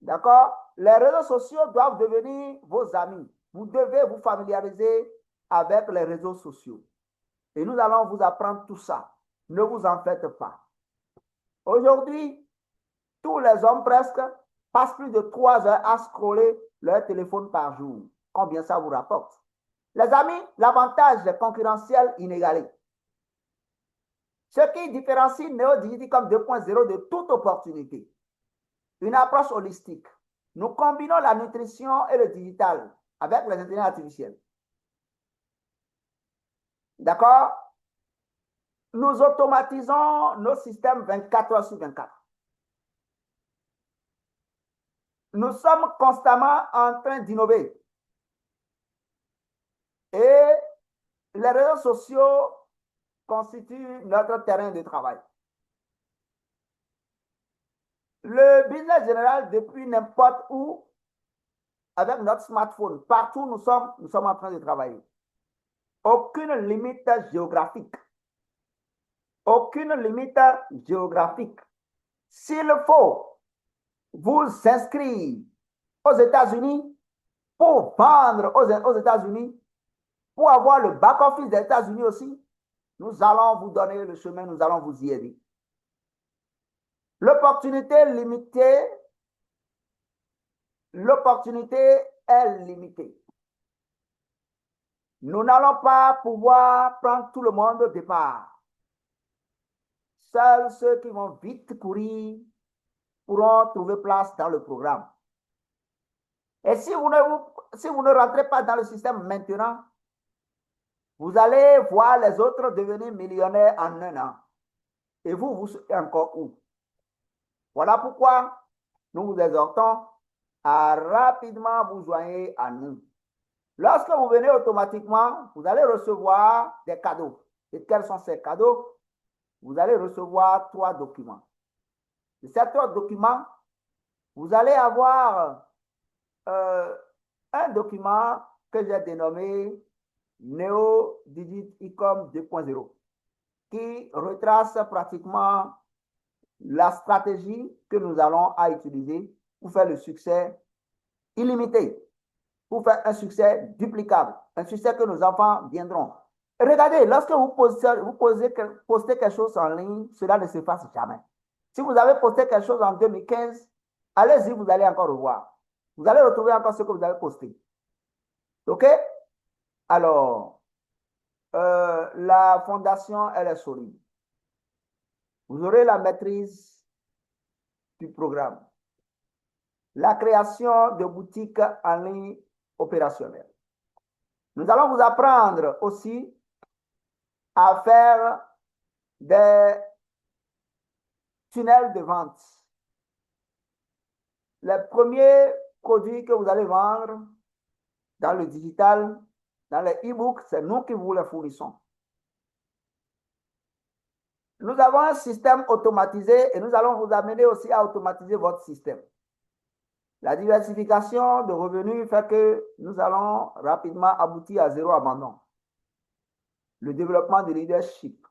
D'accord? Les réseaux sociaux doivent devenir vos amis. Vous devez vous familiariser avec les réseaux sociaux. Et nous allons vous apprendre tout ça. Ne vous en faites pas. Aujourd'hui, tous les hommes presque passent plus de 3 heures à scroller leur téléphone par jour. Combien ça vous rapporte? Les amis, l'avantage est concurrentiel inégalé. Ce qui différencie NeoDigiticom 2.0 de toute opportunité. Une approche holistique. Nous combinons la nutrition et le digital avec les intelligences artificielles. D'accord? Nous automatisons nos systèmes 24 heures sur 24. Nous sommes constamment en train d'innover. Et les réseaux sociaux constituent notre terrain de travail. Le business général, depuis n'importe où, avec notre smartphone, partout nous sommes en train de travailler. Aucune limite géographique. Aucune limite géographique. S'il faut vous inscrire aux États-Unis pour vendre aux États-Unis, pour avoir le back-office des États-Unis aussi, nous allons vous donner le chemin, nous allons vous y aider. L'opportunité est limitée. Nous n'allons pas pouvoir prendre tout le monde au départ. Seuls ceux qui vont vite courir pourront trouver place dans le programme. Et si vous ne rentrez pas dans le système maintenant, vous allez voir les autres devenir millionnaires en 1 an. Et vous serez encore où? Voilà pourquoi nous vous exhortons à rapidement vous joindre à nous. Lorsque vous venez automatiquement, vous allez recevoir des cadeaux. Et quels sont ces cadeaux? Vous allez recevoir 3 documents. De ces 3 documents, vous allez avoir un document que j'ai dénommé NeoDigiticom 2.0 qui retrace pratiquement la stratégie que nous allons utiliser pour faire le succès illimité, pour faire un succès duplicable, un succès que nos enfants viendront. Et regardez, lorsque vous postez quelque chose en ligne, cela ne se passe jamais. Si vous avez posté quelque chose en 2015, allez-y, vous allez encore revoir. Vous allez retrouver encore ce que vous avez posté. OK? Alors, la fondation, elle est solide. Vous aurez la maîtrise du programme. La création de boutiques en ligne opérationnelles. Nous allons vous apprendre aussi à faire des tunnels de vente. Les premiers produits que vous allez vendre dans le digital, dans les e-books, c'est nous qui vous les fournissons. Nous avons un système automatisé et nous allons vous amener aussi à automatiser votre système. La diversification de revenus fait que nous allons rapidement aboutir à zéro abandon. Le développement du leadership.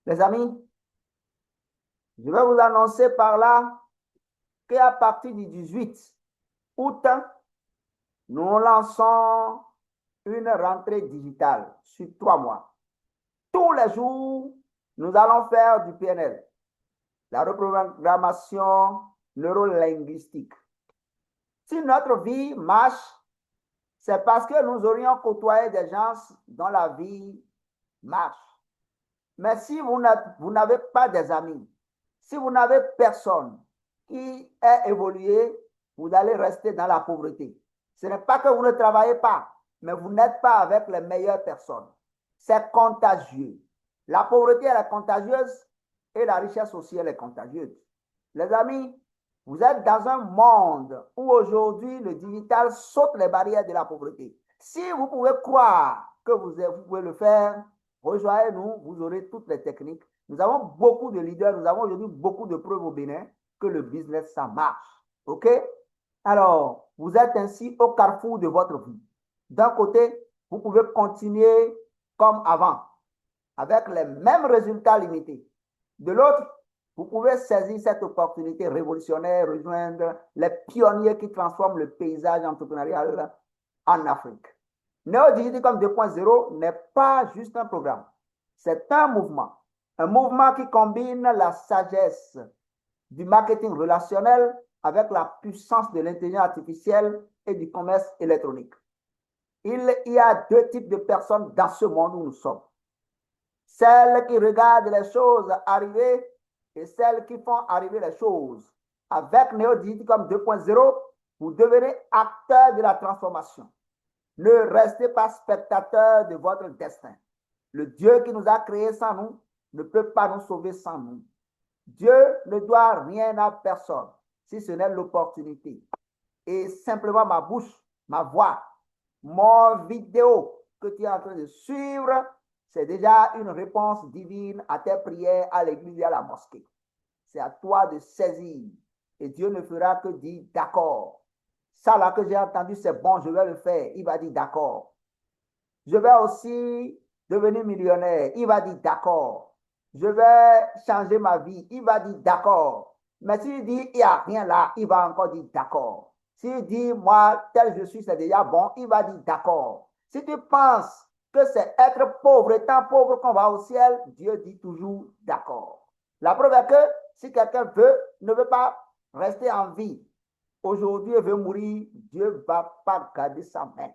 Les amis, je vais vous annoncer par là qu'à partir du 18 août, nous lançons une rentrée digitale sur 3 mois. Tous les jours, nous allons faire du PNL, la reprogrammation neurolinguistique. Si notre vie marche, c'est parce que nous aurions côtoyé des gens dont la vie marche. Mais si vous n'avez pas des amis, si vous n'avez personne qui ait évolué, vous allez rester dans la pauvreté. Ce n'est pas que vous ne travaillez pas, mais vous n'êtes pas avec les meilleures personnes. C'est contagieux. La pauvreté, elle est contagieuse et la richesse aussi, elle est contagieuse. Les amis, vous êtes dans un monde où aujourd'hui le digital saute les barrières de la pauvreté. Si vous pouvez croire que vous pouvez le faire, rejoignez-nous, vous aurez toutes les techniques. Nous avons beaucoup de leaders, nous avons aujourd'hui beaucoup de preuves au Bénin que le business, ça marche. OK? Alors, vous êtes ainsi au carrefour de votre vie. D'un côté, vous pouvez continuer comme avant, avec les mêmes résultats limités. De l'autre, vous pouvez saisir cette opportunité révolutionnaire, rejoindre les pionniers qui transforment le paysage entrepreneurial en Afrique. NeoDigiticom 2.0 n'est pas juste un programme, c'est un mouvement qui combine la sagesse du marketing relationnel avec la puissance de l'intelligence artificielle et du commerce électronique. Il y a deux types de personnes dans ce monde où nous sommes. Celles qui regardent les choses arriver et celles qui font arriver les choses. Avec NeoDigiticom 2.0, vous devenez acteur de la transformation. Ne restez pas spectateur de votre destin. Le Dieu qui nous a créés sans nous ne peut pas nous sauver sans nous. Dieu ne doit rien à personne, si ce n'est l'opportunité. Et simplement ma bouche, ma voix, mon vidéo que tu es en train de suivre, c'est déjà une réponse divine à tes prières à l'église et à la mosquée. C'est à toi de saisir. Et Dieu ne fera que dire d'accord. Ça là que j'ai entendu, c'est bon, je vais le faire. Il va dire d'accord. Je vais aussi devenir millionnaire. Il va dire d'accord. Je vais changer ma vie. Il va dire d'accord. Mais s'il dit il n'y a rien là, il va encore dire d'accord. S'il dit moi, tel je suis, c'est déjà bon, il va dire d'accord. Si tu penses que c'est être pauvre, étant pauvre qu'on va au ciel, Dieu dit toujours d'accord. La preuve est que si quelqu'un ne veut pas rester en vie, aujourd'hui il veut mourir, Dieu ne va pas garder sa main.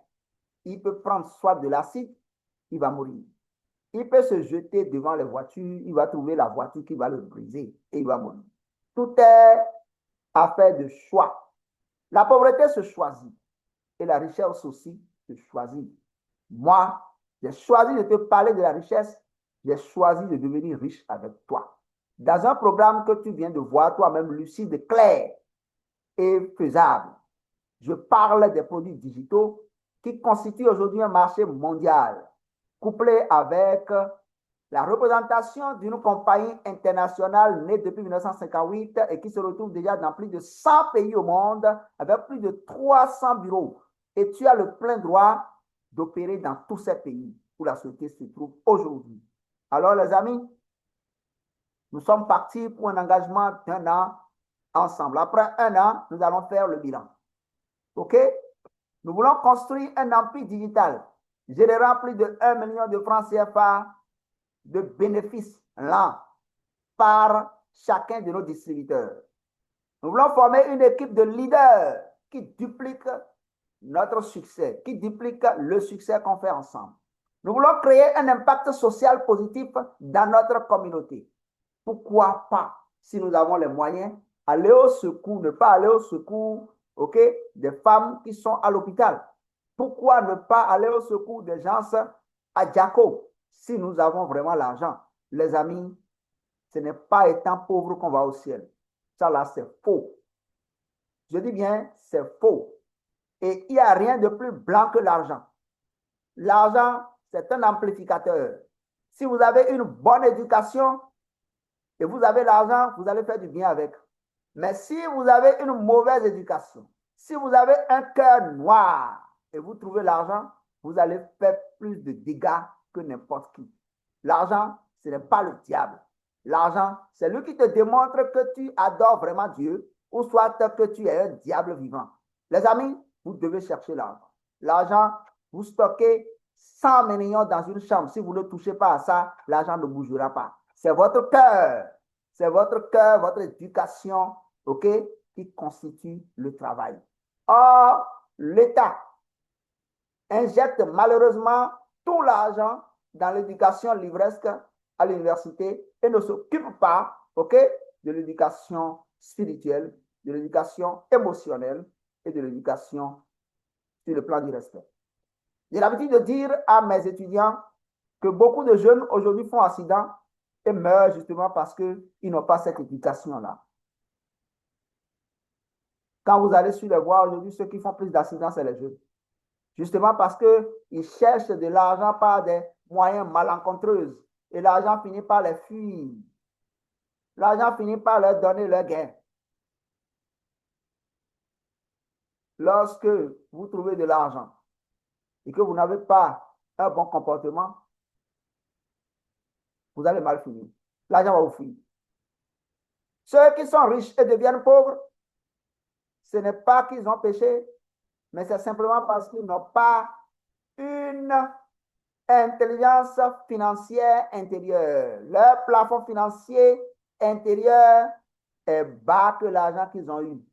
Il peut prendre soit de l'acide, il va mourir. Il peut se jeter devant les voitures, il va trouver la voiture qui va le briser et il va mourir. Tout est affaire de choix. La pauvreté se choisit et la richesse aussi se choisit. Moi, j'ai choisi de te parler de la richesse, j'ai choisi de devenir riche avec toi. Dans un programme que tu viens de voir toi-même lucide, clair et faisable, je parle des produits digitaux qui constituent aujourd'hui un marché mondial, couplé avec la représentation d'une compagnie internationale née depuis 1958 et qui se retrouve déjà dans plus de 100 pays au monde avec plus de 300 bureaux. Et tu as le plein droit d'opérer dans tous ces pays où la société se trouve aujourd'hui. Alors les amis, nous sommes partis pour un engagement d'1 an ensemble. Après 1 an, nous allons faire le bilan. OK? Nous voulons construire un empire digital générant plus de 1 million de francs CFA de bénéfices l'an par chacun de nos distributeurs. Nous voulons former une équipe de leaders qui duplique notre succès, qui duplique le succès qu'on fait ensemble. Nous voulons créer un impact social positif dans notre communauté. Pourquoi pas, si nous avons les moyens, aller au secours, ne pas aller au secours, ok, des femmes qui sont à l'hôpital. Pourquoi ne pas aller au secours des gens à Jaco, si nous avons vraiment l'argent? Les amis, ce n'est pas étant pauvre qu'on va au ciel. Ça là, c'est faux. Je dis bien, c'est faux. Et il n'y a rien de plus blanc que l'argent. L'argent, c'est un amplificateur. Si vous avez une bonne éducation et vous avez l'argent, vous allez faire du bien avec. Mais si vous avez une mauvaise éducation, si vous avez un cœur noir et vous trouvez l'argent, vous allez faire plus de dégâts que n'importe qui. L'argent, ce n'est pas le diable. L'argent, c'est lui qui te démontre que tu adores vraiment Dieu ou soit que tu es un diable vivant. Les amis, vous devez chercher l'argent. L'argent, vous stockez 100 millions dans une chambre. Si vous ne touchez pas à ça, l'argent ne bougera pas. C'est votre cœur. C'est votre cœur, votre éducation, OK, qui constitue le travail. Or, l'État injecte malheureusement tout l'argent dans l'éducation livresque à l'université et ne s'occupe pas, OK, de l'éducation spirituelle, de l'éducation émotionnelle et de l'éducation sur le plan du respect. J'ai l'habitude de dire à mes étudiants que beaucoup de jeunes aujourd'hui font accident et meurent justement parce qu'ils n'ont pas cette éducation-là. Quand vous allez sur les voies aujourd'hui, ceux qui font plus d'accidents, c'est les jeunes. Justement parce qu'ils cherchent de l'argent par des moyens malencontreux. Et l'argent finit par les fuir. L'argent finit par leur donner leur gain. Lorsque vous trouvez de l'argent et que vous n'avez pas un bon comportement, vous allez mal finir. L'argent va vous fuir. Ceux qui sont riches et deviennent pauvres, ce n'est pas qu'ils ont péché, mais c'est simplement parce qu'ils n'ont pas une intelligence financière intérieure. Leur plafond financier intérieur est bas que l'argent qu'ils ont eu.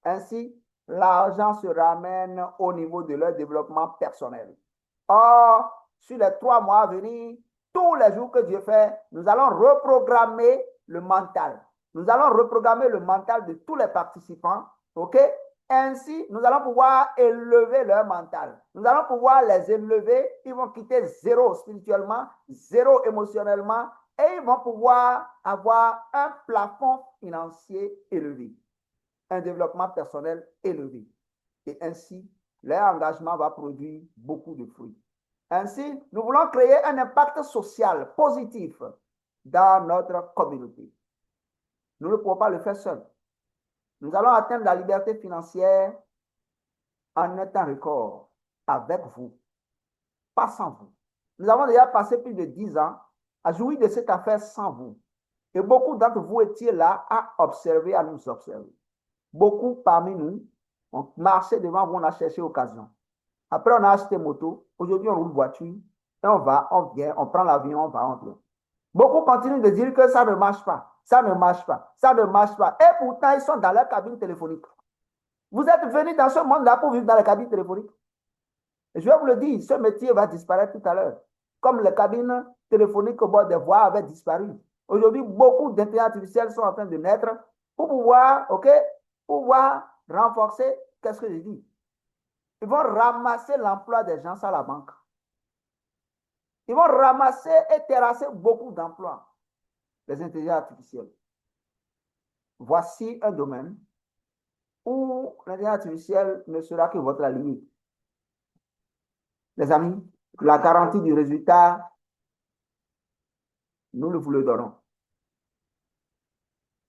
Ainsi, l'argent se ramène au niveau de leur développement personnel. Or, sur les 3 mois à venir, tous les jours que Dieu fait, nous allons reprogrammer le mental. Nous allons reprogrammer le mental de tous les participants, OK? Ainsi, nous allons pouvoir élever leur mental. Nous allons pouvoir les élever. Ils vont quitter zéro spirituellement, zéro émotionnellement, et ils vont pouvoir avoir un plafond financier élevé, un développement personnel élevé. Et ainsi, leur engagement va produire beaucoup de fruits. Ainsi, nous voulons créer un impact social positif dans notre communauté. Nous ne pouvons pas le faire seuls. Nous allons atteindre la liberté financière en un temps record avec vous, pas sans vous. Nous avons déjà passé plus de 10 ans à jouir de cette affaire sans vous. Et beaucoup d'entre vous étiez là à observer, à nous observer. Beaucoup parmi nous, on marchait devant vous, on a cherché occasion. Après, on a acheté moto. Aujourd'hui, on roule voiture. Et on va, on vient, on prend l'avion, on va, on vient. Beaucoup continuent de dire que ça ne marche pas. Ça ne marche pas. Ça ne marche pas. Et pourtant, ils sont dans leur cabine téléphonique. Vous êtes venus dans ce monde-là pour vivre dans la cabine téléphonique. Et je vais vous le dire, ce métier va disparaître tout à l'heure. Comme les cabines téléphoniques au bord des voies avaient disparu. Aujourd'hui, beaucoup d'intelligence artificielle sont en train de naître pour pouvoir, OK, pouvoir renforcer, qu'est-ce que je dis? Ils vont ramasser l'emploi des gens à la banque. Ils vont ramasser et terrasser beaucoup d'emplois, les intelligences artificielles. Voici un domaine où l'intelligence artificielle ne sera que votre limite. Les amis, la garantie du résultat, nous vous le donnons.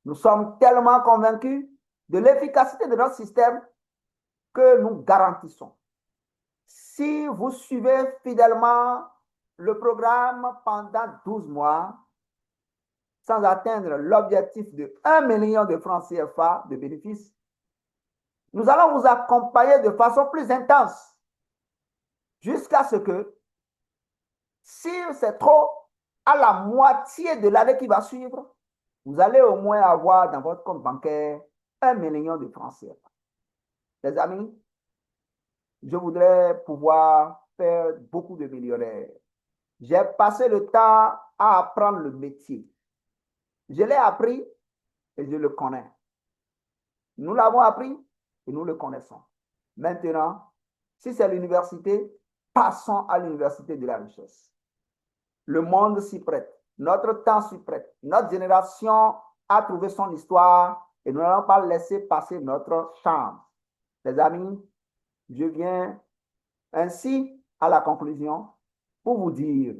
Nous sommes tellement convaincus de l'efficacité de notre système que nous garantissons. Si vous suivez fidèlement le programme pendant 12 mois, sans atteindre l'objectif de 1 million de francs CFA de bénéfices, nous allons vous accompagner de façon plus intense jusqu'à ce que, si c'est trop, à la moitié de l'année qui va suivre, vous allez au moins avoir dans votre compte bancaire 1 million de francs CFA. Les amis, Je voudrais pouvoir faire beaucoup de millionnaires. J'ai passé le temps à apprendre le métier. Je l'ai appris et je le connais. Nous l'avons appris et nous le connaissons. Maintenant, si c'est l'université, passons à l'université de la richesse. Le monde s'y prête. Notre temps s'y prête. Notre génération a trouvé son histoire et nous n'allons pas laisser passer notre chance. Les amis, je viens ainsi à la conclusion pour vous dire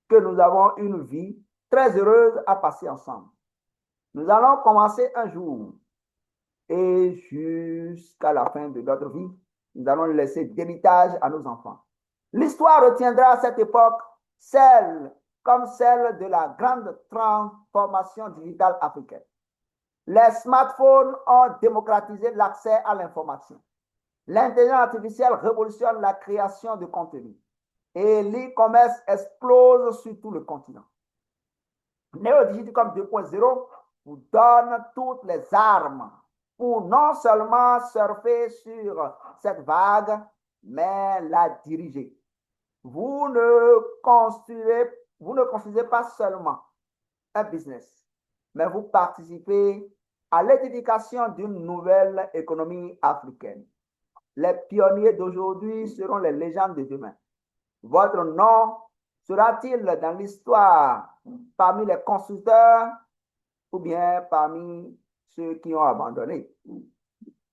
que nous avons une vie très heureuse à passer ensemble. Nous allons commencer un jour et jusqu'à la fin de notre vie, nous allons laisser d'héritage à nos enfants. L'histoire retiendra à cette époque comme celle de la grande transformation digitale africaine. Les smartphones ont démocratisé l'accès à l'information. L'intelligence artificielle révolutionne la création de contenu et l'e-commerce explose sur tout le continent. NeoDigiticom 2.0 vous donne toutes les armes pour non seulement surfer sur cette vague, mais la diriger. Vous ne construisez pas seulement un business, mais vous participez à l'édification d'une nouvelle économie africaine. Les pionniers d'aujourd'hui seront les légendes de demain. Votre nom sera-t-il dans l'histoire parmi les constructeurs ou bien parmi ceux qui ont abandonné?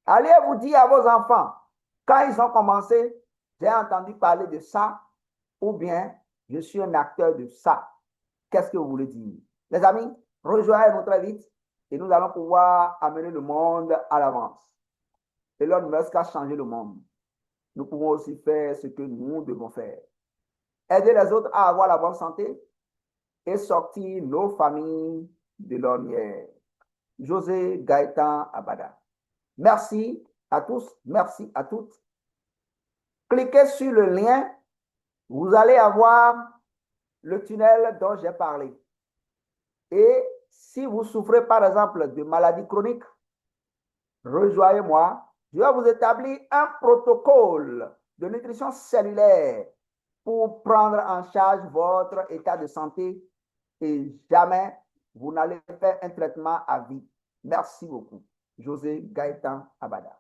Allez vous dire à vos enfants, quand ils ont commencé, j'ai entendu parler de ça, ou bien je suis un acteur de ça. Qu'est-ce que vous voulez dire? Les amis, rejoignez-nous très vite et nous allons pouvoir amener le monde à l'avance. Elon Musk a changé le monde. Nous pouvons aussi faire ce que nous devons faire. Aider les autres à avoir la bonne santé et sortir nos familles de l'ornière. José Gaëtan Abada. Merci à tous, merci à toutes. Cliquez sur le lien, vous allez avoir le tunnel dont j'ai parlé. Et si vous souffrez par exemple de maladies chroniques, rejoignez-moi. Je vais vous établir un protocole de nutrition cellulaire pour prendre en charge votre état de santé et jamais vous n'allez faire un traitement à vie. Merci beaucoup. José Gaëtan Abada.